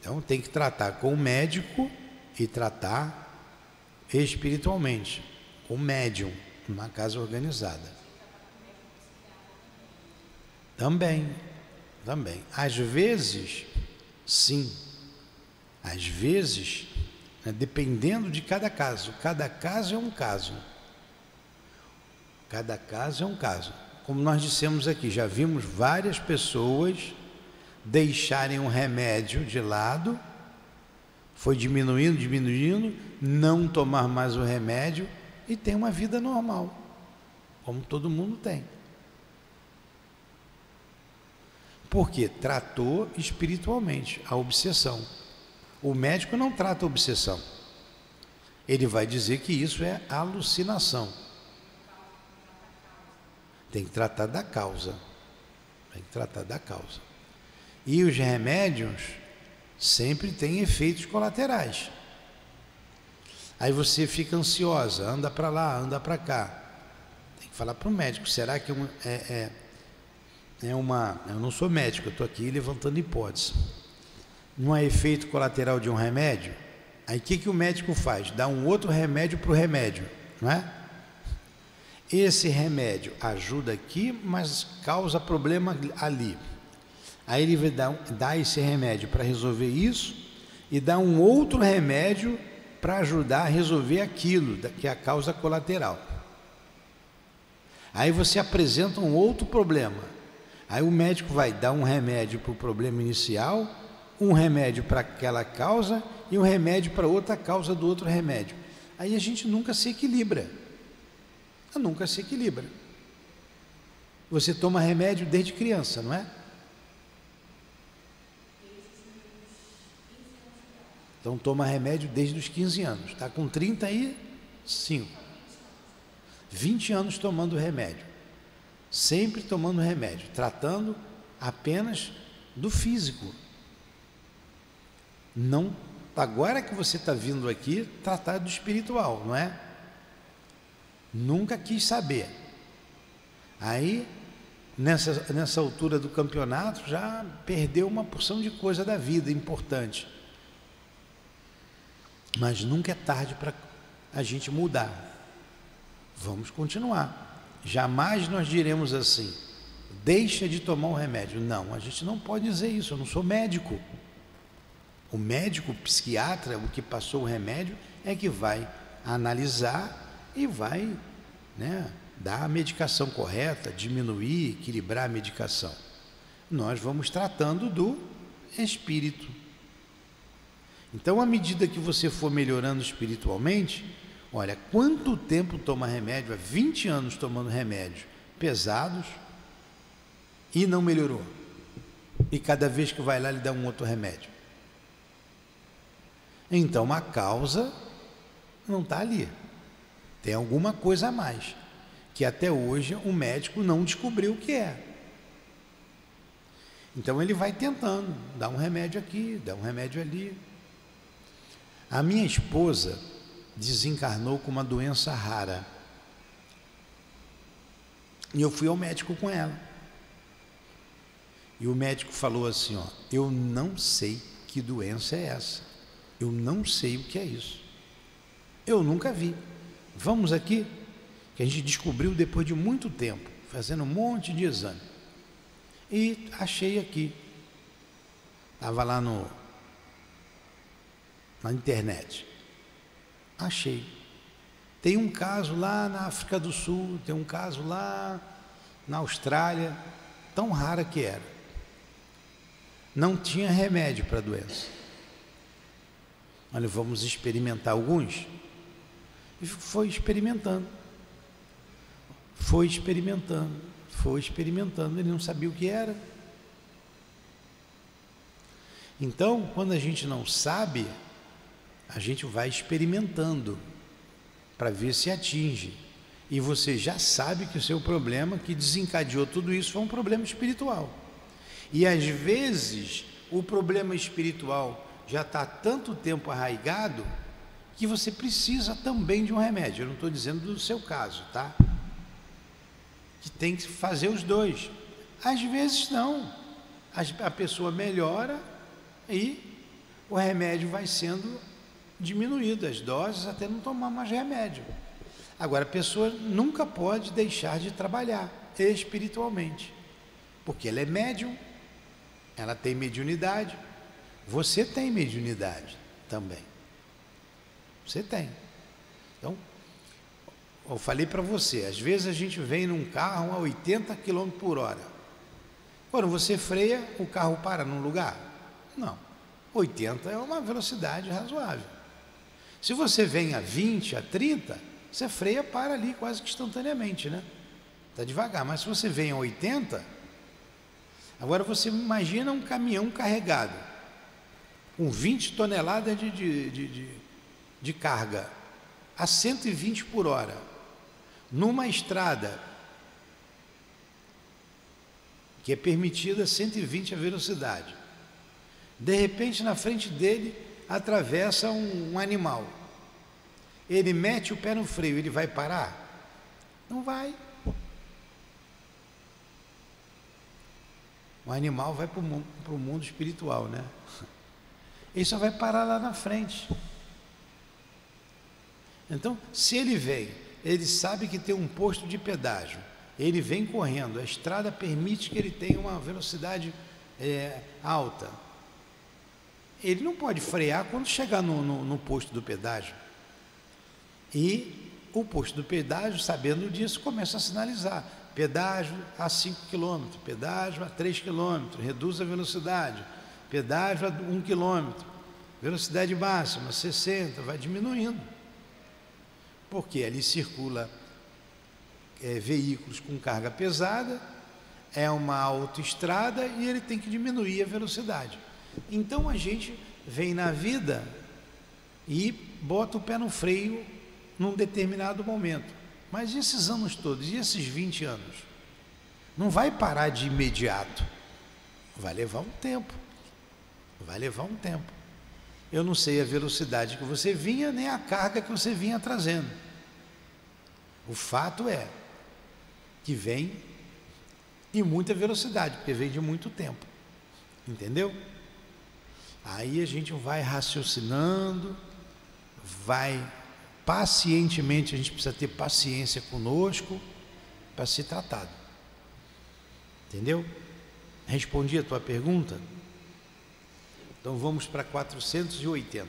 Então tem que tratar com o médico e tratar espiritualmente, com o médium, numa casa organizada. Também. Às vezes, sim. Às vezes, dependendo de cada caso é um caso. Cada caso é um caso. Como nós dissemos aqui, já vimos várias pessoas deixarem um remédio de lado, foi diminuindo, não tomar mais o remédio e tem uma vida normal, como todo mundo tem. Porque tratou espiritualmente a obsessão. O médico não trata a obsessão. Ele vai dizer que isso é alucinação. Tem que tratar da causa. E os remédios sempre têm efeitos colaterais. Aí você fica ansiosa, anda para lá, anda para cá. Tem que falar para o médico, será que eu não sou médico, eu estou aqui levantando hipótese. Não é efeito colateral de um remédio? Aí o que o médico faz? Dá um outro remédio para o remédio, não é? Esse remédio ajuda aqui, mas causa problema ali. Aí ele vai dar esse remédio para resolver isso e dá um outro remédio para ajudar a resolver aquilo, que é a causa colateral. Aí você apresenta um outro problema. Aí o médico vai dar um remédio para o problema inicial, um remédio para aquela causa e um remédio para outra causa do outro remédio. Aí a gente nunca se equilibra. Você toma remédio desde criança, não é? Então toma remédio desde os 15 anos. Está com 35. 20 anos tomando remédio. Sempre tomando remédio, tratando apenas do físico. Não, agora que você está vindo aqui, tratar do espiritual, não é? Nunca quis saber. Aí, nessa altura do campeonato, já perdeu uma porção de coisa da vida importante. Mas nunca é tarde para a gente mudar. Vamos continuar. Jamais nós diremos assim, deixa de tomar o remédio. Não, a gente não pode dizer isso, eu não sou médico. O médico, o psiquiatra, o que passou o remédio, é que vai analisar e vai, dar a medicação correta, diminuir, equilibrar a medicação. Nós vamos tratando do espírito. Então, à medida que você for melhorando espiritualmente, olha, quanto tempo toma remédio? Há 20 anos tomando remédios pesados e não melhorou. E cada vez que vai lá, ele dá um outro remédio. Então, a causa não está ali. Tem alguma coisa a mais, que até hoje o médico não descobriu o que é. Então, ele vai tentando, dá um remédio aqui, dá um remédio ali. A minha esposa desencarnou com uma doença rara. E eu fui ao médico com ela. E o médico falou assim, ó, eu não sei que doença é essa. Eu não sei o que é isso. Eu nunca vi. Vamos aqui, que a gente descobriu depois de muito tempo, fazendo um monte de exame. E achei aqui. Estava lá na internet. Achei. Tem um caso lá na África do Sul, tem um caso lá na Austrália, tão rara que era. Não tinha remédio para a doença. Olha, vamos experimentar alguns. E foi experimentando. Foi experimentando. Foi experimentando. Ele não sabia o que era. Então, quando a gente não sabe, a gente vai experimentando para ver se atinge. E você já sabe que o seu problema, que desencadeou tudo isso, foi um problema espiritual. E às vezes o problema espiritual já está tanto tempo arraigado que você precisa também de um remédio. Eu não estou dizendo do seu caso, tá? Que tem que fazer os dois. Às vezes não. A pessoa melhora e o remédio vai sendo diminuído, as doses, até não tomar mais remédio. Agora, a pessoa nunca pode deixar de trabalhar espiritualmente, porque ela é médium, ela tem mediunidade, você tem mediunidade também, você tem. Então, eu falei para você, às vezes a gente vem num carro a 80 km por hora, quando você freia, o carro para num lugar? Não, 80 é uma velocidade razoável. Se você vem a 20, a 30, você freia, para ali quase que instantaneamente, né? Está devagar, mas se você vem a 80, agora você imagina um caminhão carregado, com 20 toneladas de carga, a 120 por hora, numa estrada que é permitida 120 a velocidade. De repente, na frente dele, atravessa um animal. Ele mete o pé no freio, ele vai parar? Não vai. O animal vai para o mundo espiritual, né? Ele só vai parar lá na frente. Então, se ele vem, ele sabe que tem um posto de pedágio, ele vem correndo, a estrada permite que ele tenha uma velocidade alta. Ele não pode frear quando chegar no posto do pedágio. E o posto do pedágio, sabendo disso, começa a sinalizar. Pedágio a 5 km, pedágio a 3 km, reduz a velocidade. Pedágio a 1 km, velocidade máxima, 60, vai diminuindo. Porque ali circula veículos com carga pesada, é uma autoestrada e ele tem que diminuir a velocidade. Então a gente vem na vida e bota o pé no freio num determinado momento. Mas esses anos todos, e esses 20 anos? Não vai parar de imediato. Vai levar um tempo. Vai levar um tempo. Eu não sei a velocidade que você vinha, nem a carga que você vinha trazendo. O fato é que vem em muita velocidade, porque vem de muito tempo. Entendeu? Aí a gente vai raciocinando, vai pacientemente, a gente precisa ter paciência conosco para ser tratado. Entendeu? Respondi a tua pergunta? Então vamos para 480.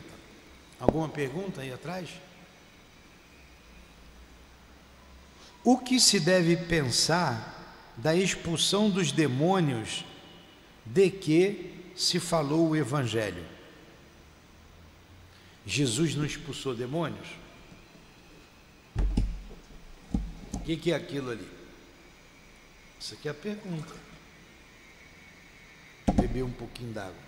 Alguma pergunta aí atrás? O que se deve pensar da expulsão dos demônios de que se falou o Evangelho? Jesus não expulsou demônios? O que é aquilo ali? Isso aqui é a pergunta. Vou beber um pouquinho d'água.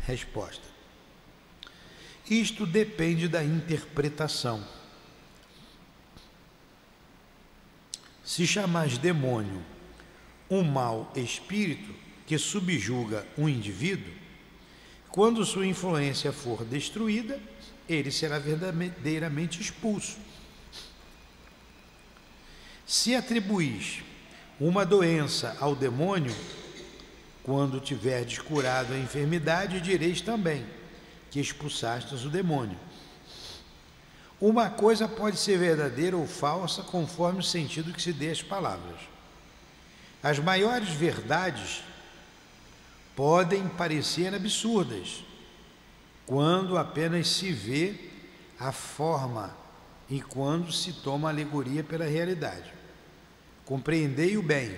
Resposta: isto depende da interpretação. Se chamas demônio um mau espírito que subjuga um indivíduo, quando sua influência for destruída, ele será verdadeiramente expulso. Se atribuís uma doença ao demônio, quando tiverdes curado a enfermidade, direis também que expulsastes o demônio. Uma coisa pode ser verdadeira ou falsa, conforme o sentido que se dê às palavras. As maiores verdades podem parecer absurdas, quando apenas se vê a forma e quando se toma a alegoria pela realidade. Compreendei-o bem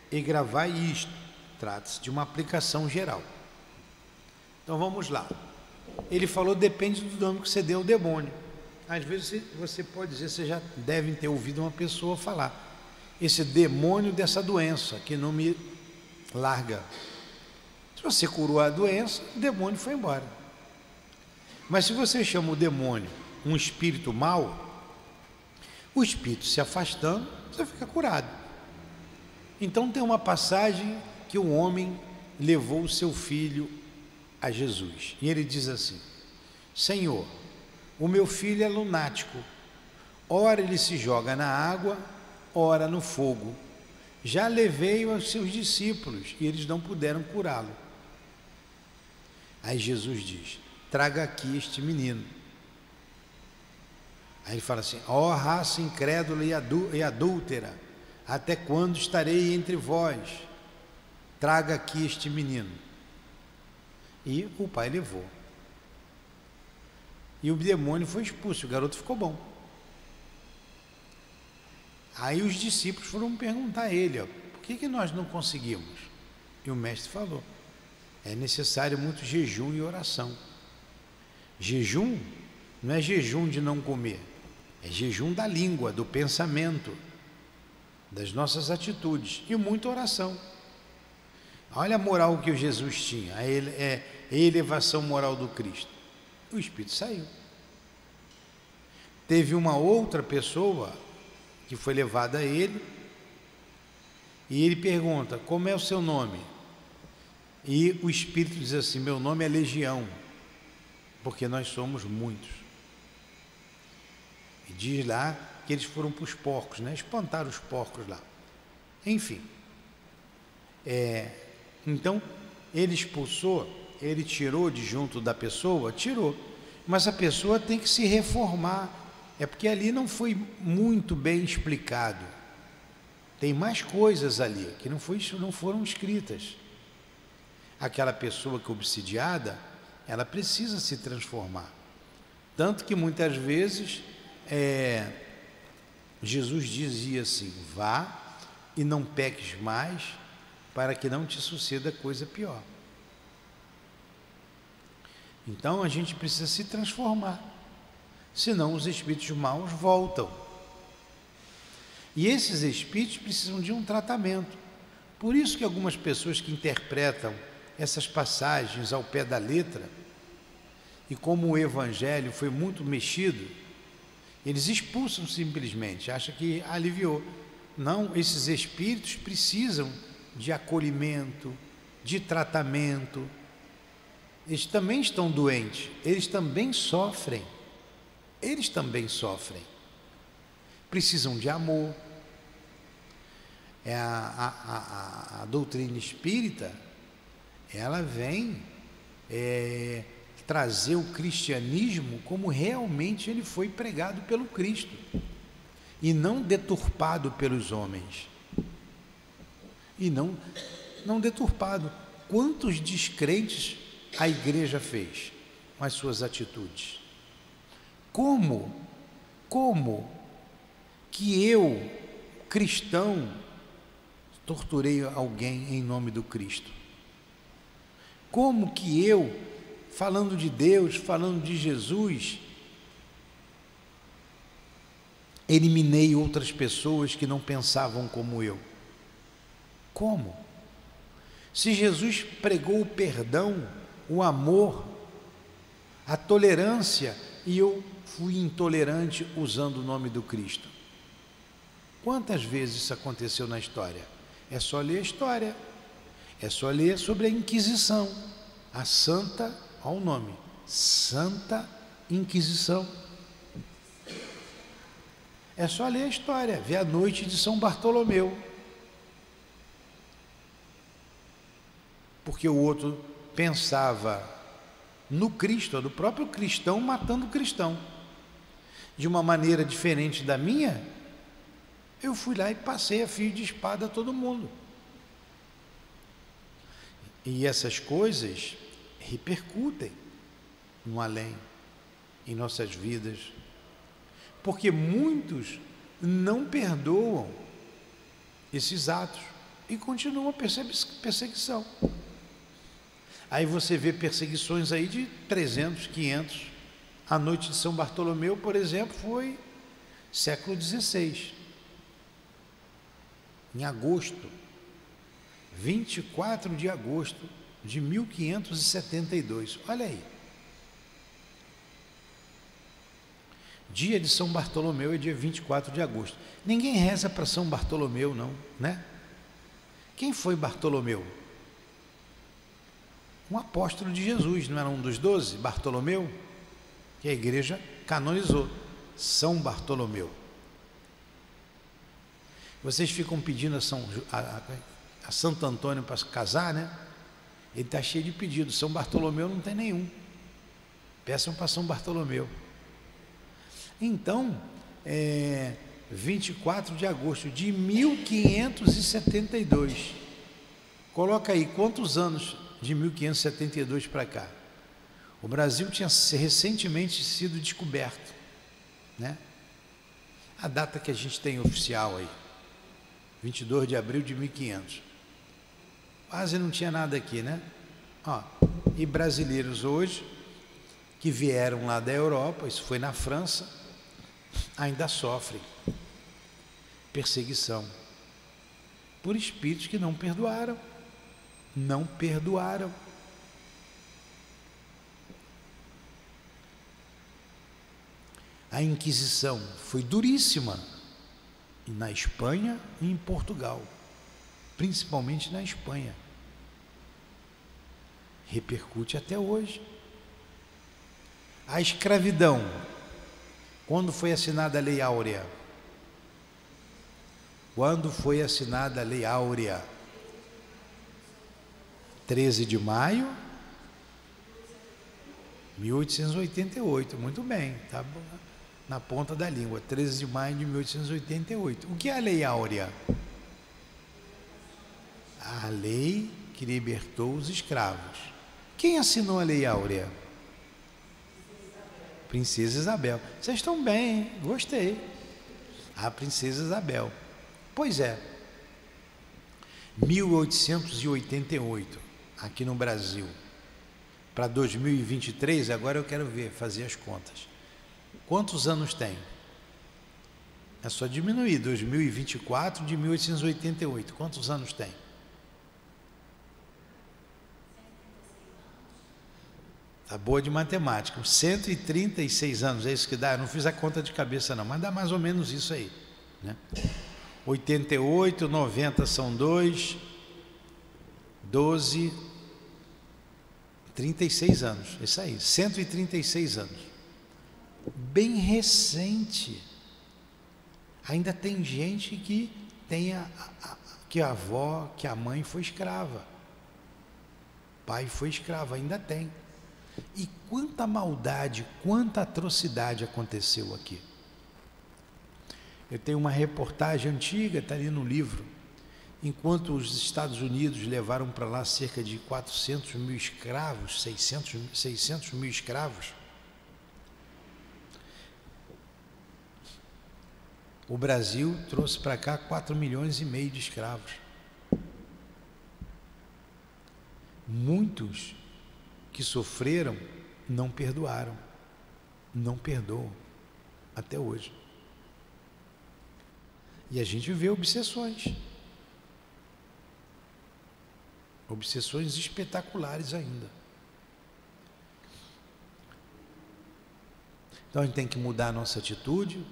e gravai isto. Trata-se de uma aplicação geral. Então vamos lá. Ele falou, depende do nome que você deu ao demônio. Às vezes você pode dizer, vocês já devem ter ouvido uma pessoa falar, esse demônio dessa doença que não me larga. Se você curou a doença, o demônio foi embora. Mas se você chama o demônio um espírito mau, o espírito se afastando, você fica curado. Então tem uma passagem que um homem levou o seu filho a Jesus. E ele diz assim: Senhor, o meu filho é lunático. Ora ele se joga na água, ora no fogo. Já levei-o aos seus discípulos e eles não puderam curá-lo. Aí Jesus diz: traga aqui este menino. Aí ele fala assim: ó raça incrédula e adúltera, até quando estarei entre vós? Traga aqui este menino. E o pai levou. E o demônio foi expulso, o garoto ficou bom. Aí os discípulos foram perguntar a ele, por que nós não conseguimos? E o mestre falou, é necessário muito jejum e oração. Jejum não é jejum de não comer, é jejum da língua, do pensamento, das nossas atitudes, e muita oração. Olha a moral que o Jesus tinha, a elevação moral do Cristo. O Espírito saiu. Teve uma outra pessoa que foi levada a ele, e ele pergunta, como é o seu nome? E o Espírito diz assim, meu nome é Legião, porque nós somos muitos. E diz lá que eles foram para os porcos, né? Espantaram os porcos lá. Enfim, então ele expulsou, ele tirou de junto da pessoa, tirou, mas a pessoa tem que se reformar, é porque ali não foi muito bem explicado, tem mais coisas ali que não foram escritas. Aquela pessoa que é obsidiada, ela precisa se transformar, tanto que muitas vezes Jesus dizia assim, vá e não peques mais, para que não te suceda coisa pior. Então a gente precisa se transformar, senão os espíritos maus voltam. E esses espíritos precisam de um tratamento. Por isso que algumas pessoas que interpretam essas passagens ao pé da letra, e como o Evangelho foi muito mexido, eles expulsam simplesmente, acham que aliviou. Não, esses espíritos precisam de acolhimento, de tratamento. Eles também estão doentes, eles também sofrem, precisam de amor. A doutrina espírita, ela vem trazer o cristianismo como realmente ele foi pregado pelo Cristo, e não deturpado pelos homens. E não deturpado. Quantos descrentes a igreja fez com as suas atitudes? Como que eu, cristão, torturei alguém em nome do Cristo? Como que eu, falando de Deus, falando de Jesus, eliminei outras pessoas que não pensavam como eu? Como? Se Jesus pregou o perdão, o amor, a tolerância, e eu fui intolerante usando o nome do Cristo. Quantas vezes isso aconteceu na história? É só ler a história. É só ler sobre a Inquisição. A Santa, olha o nome, Santa Inquisição. É só ler a história, ver a noite de São Bartolomeu. Porque o outro pensava no Cristo, do próprio cristão matando o cristão. De uma maneira diferente da minha, eu fui lá e passei a fio de espada a todo mundo. E essas coisas repercutem no além, em nossas vidas, porque muitos não perdoam esses atos e continuam a perseguição. Aí você vê perseguições aí de 300, 500. A noite de São Bartolomeu, por exemplo, foi século XVI. Em agosto, 24 de agosto de 1572. Olha aí. Dia de São Bartolomeu é dia 24 de agosto. Ninguém reza para São Bartolomeu, não, né? Quem foi Bartolomeu? Um apóstolo de Jesus, não era um dos 12, Bartolomeu? Que a igreja canonizou, São Bartolomeu. Vocês ficam pedindo a Santo Antônio para casar, né? Ele está cheio de pedidos. São Bartolomeu não tem nenhum. Peçam para São Bartolomeu. Então, 24 de agosto de 1572. Coloca aí quantos anos de 1572 para cá. O Brasil tinha recentemente sido descoberto, né? A data que a gente tem oficial aí, 22 de abril de 1500. Quase não tinha nada aqui, né? E brasileiros hoje, que vieram lá da Europa, isso foi na França, ainda sofrem perseguição por espíritos que não perdoaram. Não perdoaram. A Inquisição foi duríssima na Espanha e em Portugal, principalmente na Espanha. Repercute até hoje. A escravidão, quando foi assinada a Lei Áurea? Quando foi assinada a Lei Áurea? 13 de maio de 1888, muito bem, tá na ponta da língua, 13 de maio de 1888. O que é a Lei Áurea? A lei que libertou os escravos. Quem assinou a Lei Áurea? Princesa Isabel. Vocês estão bem, hein? Gostei. A Princesa Isabel. Pois é, 1888, aqui no Brasil, para 2023, agora eu quero ver, fazer as contas. Quantos anos tem? É só diminuir, 2024 de 1888, quantos anos tem? Tá boa de matemática, 136 anos, é isso que dá? Eu não fiz a conta de cabeça não, mas dá mais ou menos isso aí, né? 88, 90 são 2, 12, 36 anos, isso aí, 136 anos. Bem recente. Ainda tem gente que tem que a avó, que a mãe foi escrava, pai foi escravo, ainda tem. E quanta maldade, quanta atrocidade aconteceu aqui. Eu tenho uma reportagem antiga, está ali no livro, enquanto os Estados Unidos levaram para lá cerca de 400 mil escravos, 600 mil escravos, o Brasil trouxe para cá 4,5 milhões de escravos. Muitos que sofreram não perdoaram, não perdoam até hoje. E a gente vê obsessões espetaculares ainda. Então a gente tem que mudar a nossa atitude,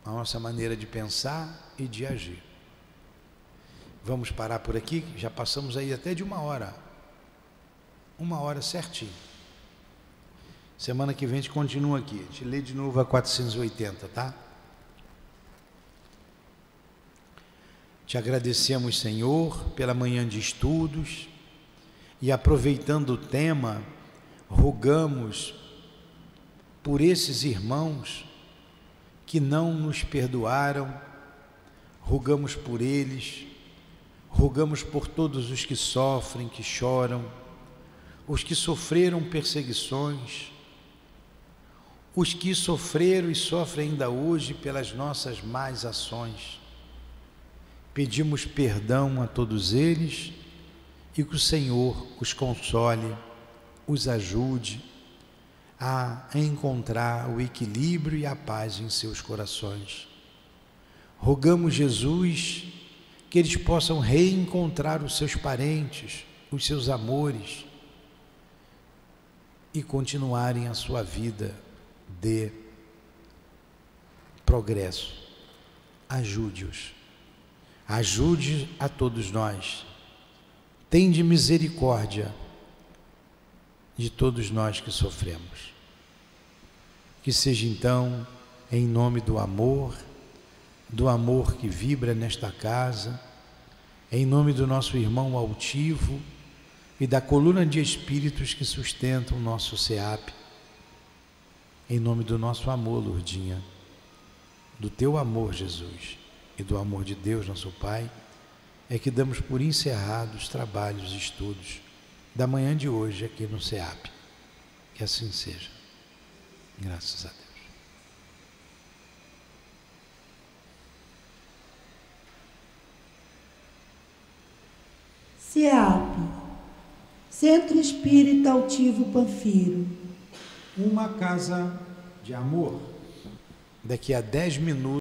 a nossa maneira de pensar e de agir. Vamos parar por aqui, já passamos aí até de 1 hora. 1 hora certinho. Semana que vem a gente continua aqui. A gente lê de novo a 480, tá? Te agradecemos, Senhor, pela manhã de estudos e, aproveitando o tema, rogamos por esses irmãos que não nos perdoaram, rogamos por eles, rogamos por todos os que sofrem, que choram, os que sofreram perseguições, os que sofreram e sofrem ainda hoje pelas nossas más ações. Pedimos perdão a todos eles e que o Senhor os console, os ajude a encontrar o equilíbrio e a paz em seus corações. Rogamos, Jesus, que eles possam reencontrar os seus parentes, os seus amores e continuarem a sua vida de progresso. Ajude-os. Ajude a todos nós. Tende misericórdia de todos nós que sofremos. Que seja então em nome do amor que vibra nesta casa, em nome do nosso irmão altivo e da coluna de espíritos que sustentam o nosso SEAP, em nome do nosso amor, Lourdinha, do teu amor, Jesus, e do amor de Deus, nosso Pai, é que damos por encerrados os trabalhos e estudos da manhã de hoje aqui no SEAP. Que assim seja. Graças a Deus. SEAP, Centro Espírita Altivo Panfiro. Uma casa de amor. Daqui a 10 minutos